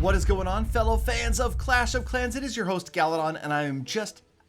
What is going on, fellow fans of Clash of Clans? It is your host, Galadon, and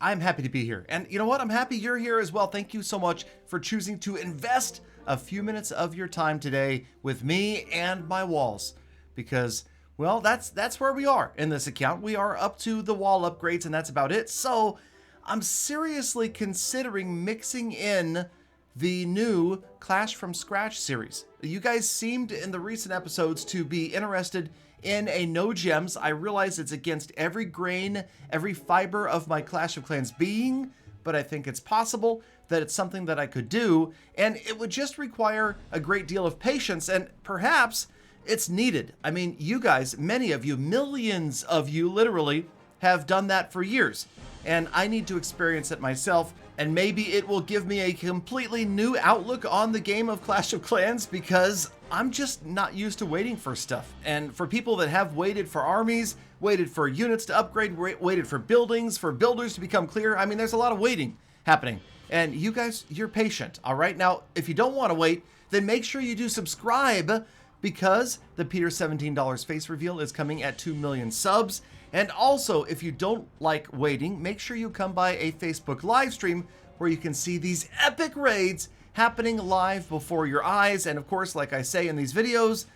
I'm happy to be here. And you know what? I'm happy you're here as well. Thank you so much for choosing to invest a few minutes of your time today with me and my walls. Because, well, that's where we are in this account. We are up to the wall upgrades, and that's about it. So I'm seriously considering mixing in the new Clash from Scratch series. You guys seemed in the recent episodes to be interested in a no gems. I realize it's against every grain, every fiber of my Clash of Clans being, but I think it's possible that it's something that I could do, and it would just require a great deal of patience, and perhaps it's needed. I mean, you guys, many of you, millions of you literally, have done that for years, and I need to experience it myself, and maybe it will give me a completely new outlook on the game of Clash of Clans, because I'm just not used to waiting for stuff. And for people that have waited for armies, waited for units to upgrade, waited for buildings, for builders to become clear, I mean, there's a lot of waiting happening. And you guys, you're patient, all right? Now, if you don't want to wait, then make sure you do subscribe, because the Peter $17 face reveal is coming at 2 million subs. And also, if you don't like waiting, make sure you come by a Facebook live stream where you can see these epic raids happening live before your eyes. And of course, like I say in these videos,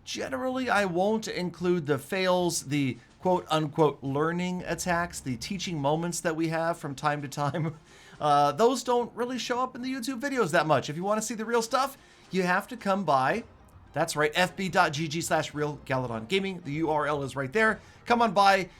generally I won't include the fails, the quote unquote learning attacks, the teaching moments that we have from time to time. Those don't really show up in the YouTube videos that much. If you want to see the real stuff, you have to come by. That's right, fb.gg/realgaladongaming. The URL is right there. Come on by.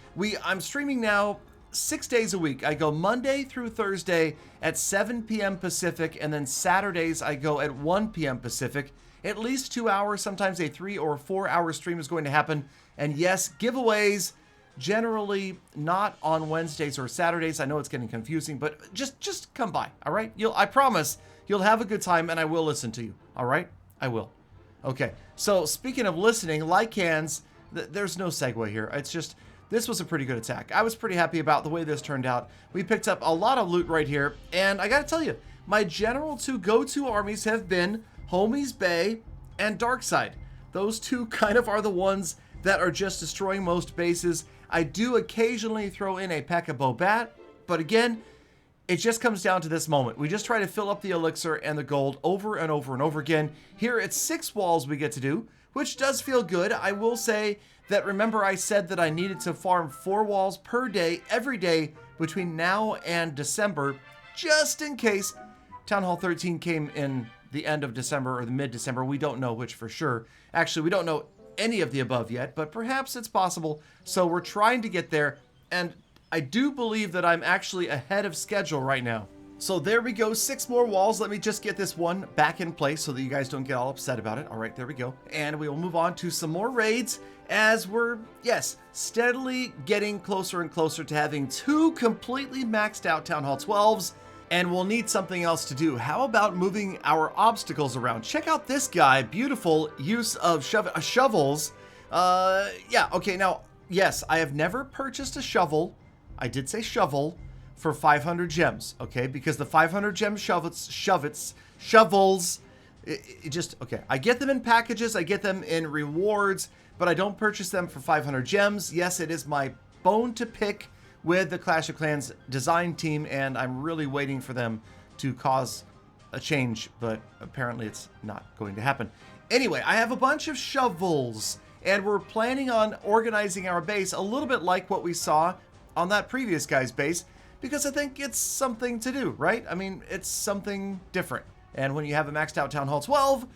I'm streaming now 6 days a week. I go Monday through Thursday at 7 p.m. Pacific, and then Saturdays I go at 1 p.m. Pacific. At least 2 hours, sometimes a 3 or 4 hour stream is going to happen. And yes, giveaways, generally not on Wednesdays or Saturdays. I know it's getting confusing, but just come by, all right? I promise you'll have a good time, and I will listen to you, all right? I will. Okay, so speaking of listening, like hands, there's no segue here. It's just, this was a pretty good attack. I was pretty happy about the way this turned out. We picked up a lot of loot right here, and I gotta tell you, my general two go-to armies have been Homies Bay and Darkside. Those two kind of are the ones that are just destroying most bases. I do occasionally throw in a P.E.K.K.A. Bobat, but again, it just comes down to this moment. We just try to fill up the elixir and the gold over and over and over again. Here it's 6 walls we get to do, which does feel good. I will say that, remember I said that I needed to farm 4 walls per day, every day, between now and December, just in case Town Hall 13 came in the end of December or the mid-December. We don't know which for sure. Actually, we don't know any of the above yet, but perhaps it's possible. So we're trying to get there, and I do believe that I'm actually ahead of schedule right now. So there we go, 6 more walls. Let me just get this one back in place so that you guys don't get all upset about it. All right, there we go. And we will move on to some more raids as we're, yes, steadily getting closer and closer to having 2 completely maxed out Town Hall 12s. And we'll need something else to do. How about moving our obstacles around? Check out this guy, beautiful use of shovels. Yeah, okay, now, yes, I have never purchased a shovel. I did say shovel for 500 gems, okay? Because the 500 gem shovels, okay. I get them in packages, I get them in rewards, but I don't purchase them for 500 gems. Yes, it is my bone to pick with the Clash of Clans design team, and I'm really waiting for them to cause a change, but apparently it's not going to happen. Anyway, I have a bunch of shovels, and we're planning on organizing our base a little bit like what we saw on that previous guy's base, because I think it's something to do, right? I mean, it's something different. And when you have a maxed out Town Hall 12,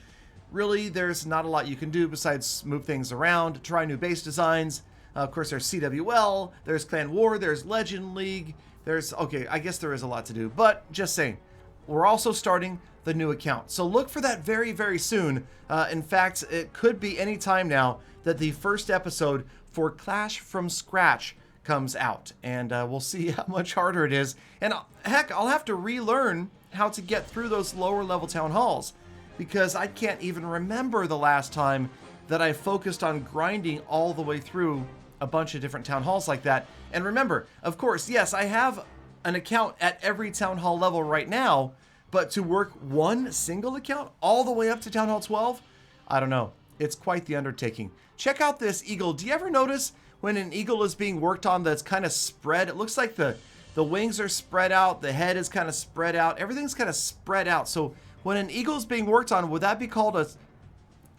really there's not a lot you can do besides move things around, try new base designs. Of course, there's CWL, there's Clan War, there's Legend League, okay, I guess there is a lot to do, but just saying. We're also starting the new account. So look for that very, very soon. In fact, it could be any time now that the first episode for Clash from Scratch comes out, and we'll see how much harder it is. And heck, I'll have to relearn how to get through those lower level town halls, because I can't even remember the last time that I focused on grinding all the way through a bunch of different town halls like that. And remember, of course, yes, I have an account at every town hall level right now, but to work one single account all the way up to Town Hall 12, I don't know. It's quite the undertaking. Check out this eagle. Do you ever notice when an eagle is being worked on that's kind of spread? It looks like the wings are spread out, the head is kind of spread out, everything's kind of spread out. So when an eagle is being worked on, would that be called a...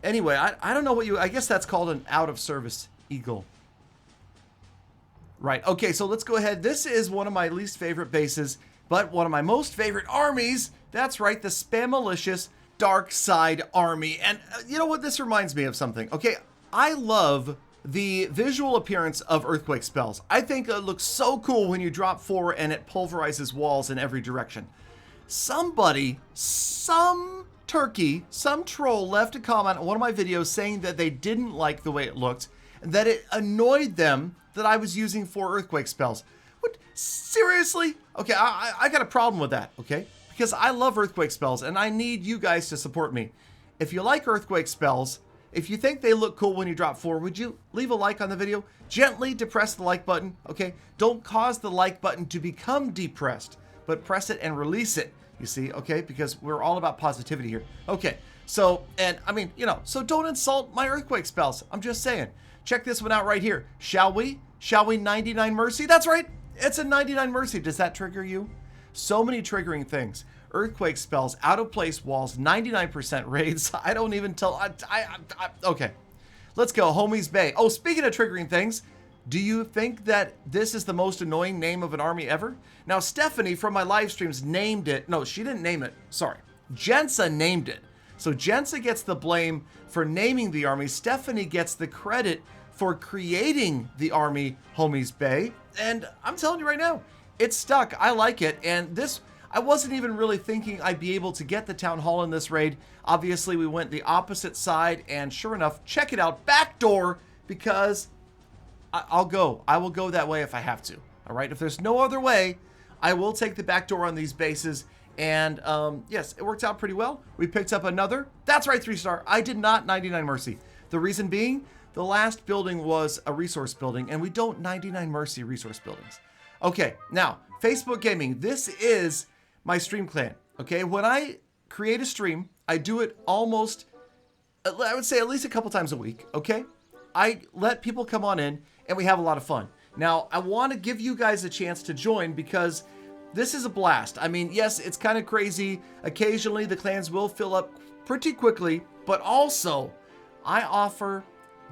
Anyway, I don't know what you... I guess that's called an out-of-service eagle. Right, okay, so let's go ahead. This is one of my least favorite bases, but one of my most favorite armies. That's right, the Spamalicious Dark Side Army. And you know what? This reminds me of something. Okay, I love the visual appearance of earthquake spells. I think it looks so cool when you drop 4 and it pulverizes walls in every direction. Somebody, some turkey, some troll left a comment on one of my videos saying that they didn't like the way it looked and that it annoyed them that I was using 4 earthquake spells. What? Seriously? Okay, I got a problem with that, okay? Because I love earthquake spells and I need you guys to support me. If you like earthquake spells, if you think they look cool when you drop 4, would you leave a like on the video? Gently depress the like button, okay? Don't cause the like button to become depressed, but press it and release it, you see, okay? Because we're all about positivity here. Okay, so, and I mean, you know, so don't insult my earthquake spells. I'm just saying. Check this one out right here. Shall we? Shall we 99 Mercy? That's right. It's a 99 Mercy. Does that trigger you? So many triggering things. Earthquake spells, out of place walls, 99% raids. I don't even tell. Okay, let's go. Homies Bay. Oh, speaking of triggering things, do you think that this is the most annoying name of an army ever? Now, Stephanie from my live streams named it. No, she didn't name it. Sorry. Jensa named it. So Jensa gets the blame for naming the army. Stephanie gets the credit for creating the army, Homies Bay. And I'm telling you right now, it's stuck. I like it. And this, I wasn't even really thinking I'd be able to get the town hall in this raid. Obviously, we went the opposite side, and sure enough, check it out, backdoor, because I will go that way if I have to. All right, if there's no other way, I will take the backdoor on these bases. And yes, it worked out pretty well. We picked up another. That's right, 3-star. I did not 99 Mercy. The reason being, the last building was a resource building, and we don't 99 Mercy resource buildings. Okay, now, Facebook Gaming. This is my stream clan, okay? When I create a stream, I do it almost, I would say at least a couple times a week, okay? I let people come on in, and we have a lot of fun. Now, I want to give you guys a chance to join because this is a blast. I mean, yes, it's kind of crazy. Occasionally, the clans will fill up pretty quickly, but also, I offer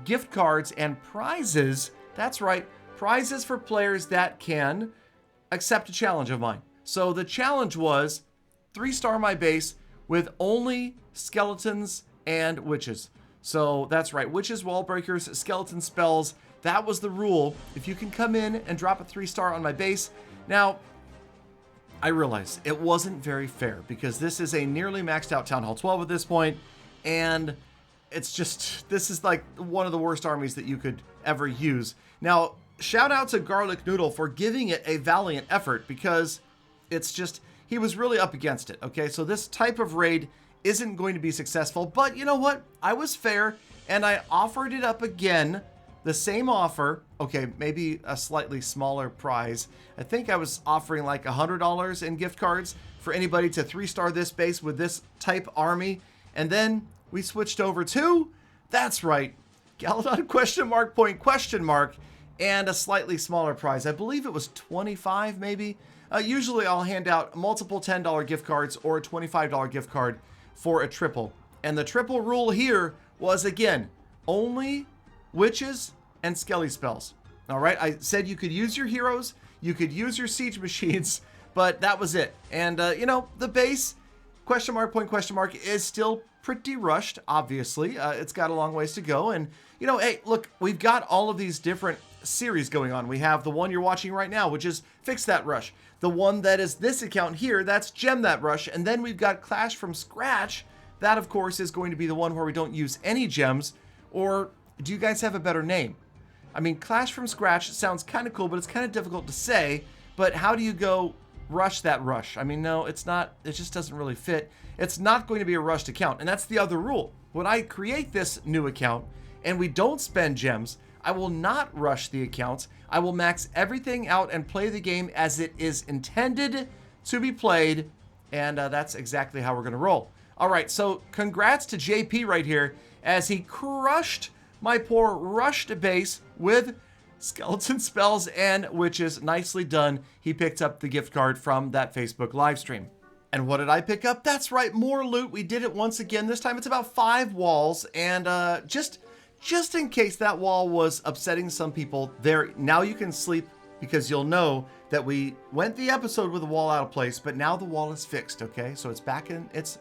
gift cards and prizes. That's right, prizes for players that can accept a challenge of mine. So the challenge was 3-star my base with only skeletons and witches. So that's right, witches, wall breakers, skeleton spells. That was the rule. If you can come in and drop a 3-star on my base. Now, I realize it wasn't very fair because this is a nearly maxed out Town Hall 12 at this point, and it's just, this is like one of the worst armies that you could ever use. Now, shout out to Garlic Noodle for giving it a valiant effort because it's just, he was really up against it, okay? So this type of raid isn't going to be successful, but you know what? I was fair, and I offered it up again, the same offer, okay, maybe a slightly smaller prize. I think I was offering like $100 in gift cards for anybody to 3-star this base with this type army, and then we switched over to, that's right, Galadon question mark, and a slightly smaller prize. I believe it was 25 maybe. Usually I'll hand out multiple $10 gift cards or a $25 gift card for a triple. And the triple rule here was, again, only witches and skelly spells. All right, I said you could use your heroes, you could use your siege machines, but that was it. And, you know, the base, question mark, is still pretty rushed, obviously. It's got a long ways to go. And, you know, hey, look, we've got all of these different series going on. We have the one you're watching right now, which is Fix That Rush. The one that is this account here, that's Gem That Rush. And then we've got Clash from Scratch. That, of course, is going to be the one where we don't use any gems. Or do you guys have a better name? I mean, Clash from Scratch sounds kind of cool, but it's kind of difficult to say. But how do you go Rush That Rush? I mean, no, it's not. It just doesn't really fit. It's not going to be a rushed account. And that's the other rule. When I create this new account and we don't spend gems, I will not rush the accounts. I will max everything out and play the game as it is intended to be played. And that's exactly how we're going to roll. All right, so congrats to JP right here as he crushed my poor rushed base with skeleton spells and witches. Nicely done. He picked up the gift card from that Facebook live stream. And what did I pick up? That's right, more loot. We did it once again. This time it's about 5 walls. And just in case that wall was upsetting some people, there now you can sleep because you'll know that we went the episode with the wall out of place, but now the wall is fixed, okay? So it's back in its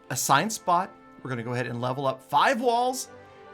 assigned spot. We're going to go ahead and level up 5 walls.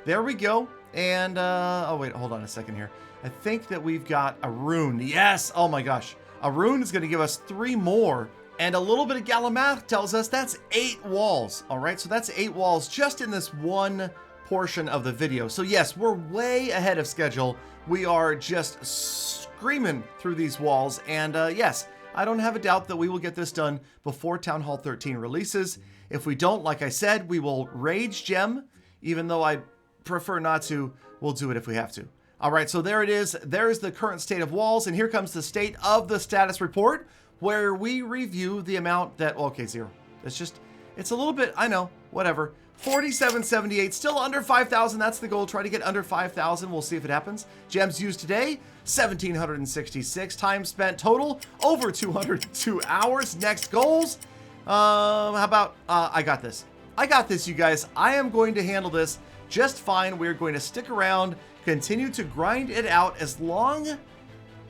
There we go. And, oh wait, hold on a second here. I think that we've got a rune. Yes, oh my gosh. A rune is going to give us 3 more. And a little bit of Galavant tells us that's 8 walls. All right, so that's 8 walls just in this one portion of the video. So yes, we're way ahead of schedule. We are just screaming through these walls. And yes, I don't have a doubt that we will get this done before Town Hall 13 releases. If we don't, like I said, we will rage gem, even though I prefer not to. We'll do it if we have to. All right, so there it is. There's the current state of walls. And here comes the state of the status report, where we review the amount that, well, okay, 0. It's a little bit, I know, whatever. 4778, still under 5,000. That's the goal. Try to get under 5,000. We'll see if it happens. Gems used today, 1,766. Time spent total, over 202 hours. Next goals. How about, I got this. I got this, you guys. I am going to handle this just fine. We're going to stick around, continue to grind it out as long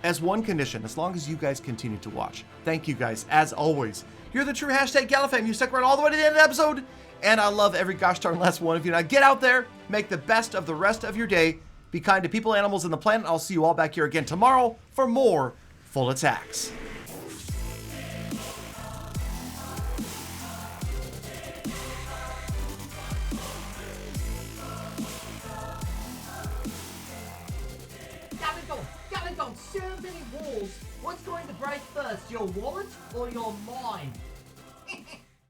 as one condition, as long as you guys continue to watch. Thank you guys, as always. You're the true hashtag Galavant. You stuck around all the way to the end of the episode, and I love every gosh darn last one of you. Now get out there, make the best of the rest of your day, be kind to people, animals, and the planet. I'll see you all back here again tomorrow for more Full Attacks. Galadon, so many walls. What's going to break first, your wallet or your mind?